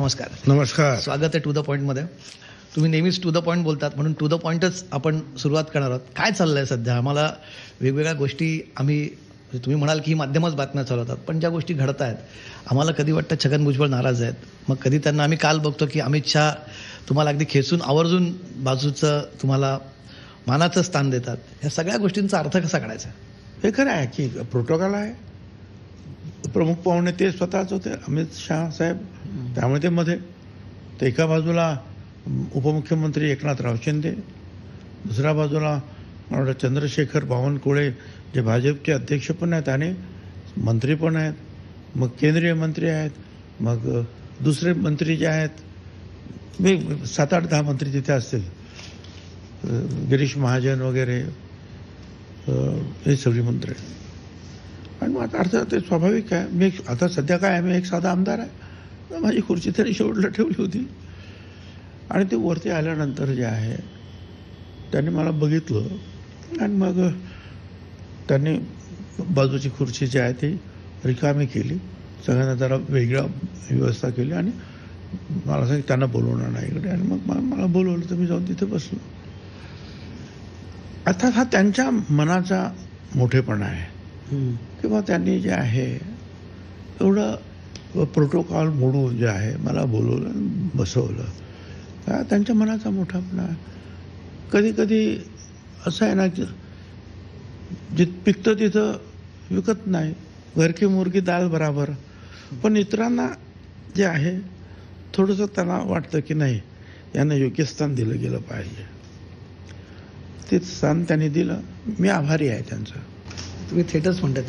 नमस्कार. नमस्कार. स्वागत आहे टू द पॉइंटमध्ये. तुम्ही नेहमीच टू द पॉइंट बोलतात, म्हणून टू द पॉइंटच आपण सुरुवात करणार आहोत. काय चाललंय सध्या? आम्हाला वेगवेगळ्या गोष्टी तुम्ही म्हणाल की माध्यमच बातम्या चालवतात, पण ज्या गोष्टी घडत आहेत आम्हाला कधी वाटतं छगन भुजबळ नाराज आहेत, मग कधी त्यांना आम्ही काल बघतो की अमित शहा तुम्हाला अगदी खेचून आवर्जून बाजूचं तुम्हाला मानाचं स्थान देतात. या सगळ्या गोष्टींचा अर्थ कसा काढायचा? हे खरं आहे की प्रोटोकॉल आहे. प्रमुख पाहुणे ते स्वतःच होते, अमित शहा साहेब. त्यामुळे ते मध्ये तर एका बाजूला उपमुख्यमंत्री एकनाथराव शिंदे, दुसऱ्या बाजूला मला वाटतं चंद्रशेखर बावनकुळे जे भाजपचे अध्यक्ष पण आहेत आणि मंत्री पण आहेत, मग केंद्रीय मंत्री आहेत, मग दुसरे मंत्री जे आहेत 7-8-10 मंत्री तिथे असतील, गिरीश महाजन वगैरे, हे सगळी मंत्री. आणि मग अर्थात ते स्वाभाविक आहे. मी आता सध्या काय आहे, मी एक साधा आमदार आहे, माझी खुर्ची तरी शेवटला ठेवली होती. आणि ते वरती आल्यानंतर जे आहे त्यांनी मला बघितलं आणि मग त्यांनी बाजूची खुर्ची जी आहे ती रिकामी केली, सगळ्यांना जरा वेगळा व्यवस्था केली आणि मला सांगितलं त्यांना बोलवणार नाही इकडे. आणि मग मला बोलवलं तर मी जाऊन तिथे बसलो. अर्थात हा त्यांच्या मनाचा मोठेपणा आहे किंवा त्यांनी जे आहे एवढं प्रोटोकॉल मोडून जे आहे मला बोलवलं, बसवलं, हा त्यांच्या मनाचा मोठापणा आहे. कधी कधी असं आहे ना की जिथं पिकतं तिथं विकत नाही, घर की मुर्गी दाल बराबर. पण इतरांना जे आहे थोडंसं त्यांना वाटतं की नाही, यांना योग्य स्थान दिलं गेलं पाहिजे. ते स्थान त्यांनी दिलं, मी आभारी आहे त्यांचं. तुम्ही थेटच म्हणतात